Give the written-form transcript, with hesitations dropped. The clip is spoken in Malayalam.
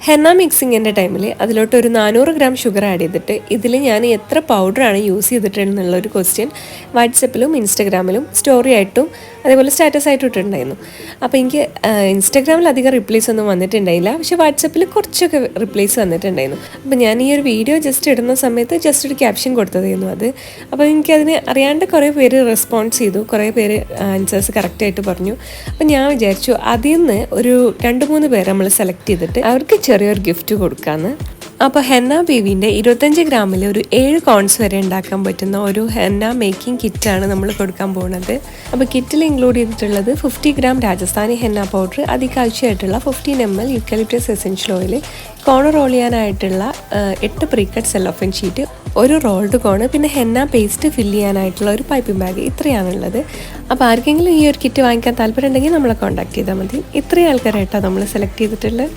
ഹെന്ന മിക്സിങ്ങിൻ്റെ ടൈമിൽ അതിലോട്ട് ഒരു 400 ഗ്രാം ഷുഗർ ആഡ് ചെയ്തിട്ട് ഇതിൽ ഞാൻ എത്ര പൗഡറാണ് യൂസ് ചെയ്തിട്ടുണ്ടെന്നുള്ളൊരു ക്വസ്റ്റ്യൻ വാട്സപ്പിലും ഇൻസ്റ്റഗ്രാമിലും സ്റ്റോറി ആയിട്ടും അതേപോലെ സ്റ്റാറ്റസ് ആയിട്ടും ഇട്ടിട്ടുണ്ടായിരുന്നു. അപ്പോൾ എനിക്ക് ഇൻസ്റ്റഗ്രാമിൽ അധികം റിപ്ലൈസ് ഒന്നും വന്നിട്ടുണ്ടായില്ല, പക്ഷേ വാട്സപ്പിൽ കുറച്ചൊക്കെ റിപ്ലൈസ് വന്നിട്ടുണ്ടായിരുന്നു. അപ്പോൾ ഞാൻ ഈ ഒരു വീഡിയോ ജസ്റ്റ് ഇടുന്ന സമയത്ത് ജസ്റ്റ് ഒരു ക്യാപ്ഷൻ കൊടുത്തതായിരുന്നു അത്. അപ്പോൾ എനിക്കതിന് അറിയാണ്ട് കുറേ പേര് റെസ്പോൺസ് ചെയ്തു, കുറേ പേര് ആൻസേഴ്സ് കറക്റ്റായിട്ട് പറഞ്ഞു. അപ്പോൾ ഞാൻ വിചാരിച്ചു അതിൽ നിന്ന് ഒരു 2-3 പേരെ നമ്മൾ സെലക്ട് ചെയ്തിട്ട് അവർക്ക് ചെറിയൊരു ഗിഫ്റ്റ് കൊടുക്കാമെന്ന്. അപ്പോൾ ഹെന്ന ബേബീൻ്റെ 25 ഗ്രാമിൽ ഒരു 7 കോൺസ് വരെ ഉണ്ടാക്കാൻ പറ്റുന്ന ഒരു ഹെന്ന മേക്കിംഗ് കിറ്റാണ് നമ്മൾ കൊടുക്കാൻ പോകുന്നത്. അപ്പോൾ കിറ്റിൽ ഇൻക്ലൂഡ് ചെയ്തിട്ടുള്ളത് 50 ഗ്രാം രാജസ്ഥാനി ഹെന്ന പൗഡർ, അതിക്കാഴ്ചയായിട്ടുള്ള 15 ml eucalyptus essential oil, cone roll ചെയ്യാനായിട്ടുള്ള 8 പ്രീകട്ട് സെല്ലോഫൻ ഷീറ്റ്, ഒരു റോൾഡ് കോണ്, പിന്നെ ഹെന്ന പേസ്റ്റ് ഫില്ല് ചെയ്യാനായിട്ടുള്ള ഒരു പൈപ്പിംഗ് ബാഗ്. ഇത്രയാണുള്ളത്. അപ്പോൾ ആർക്കെങ്കിലും ഈ ഒരു കിറ്റ് വാങ്ങിക്കാൻ താല്പര്യം ഉണ്ടെങ്കിൽ നമ്മളെ കോൺടാക്ട് ചെയ്താൽ മതി. ഇത്രയും ആൾക്കാരായിട്ടാണ് നമ്മൾ സെലക്ട് ചെയ്തിട്ടുള്ളത്.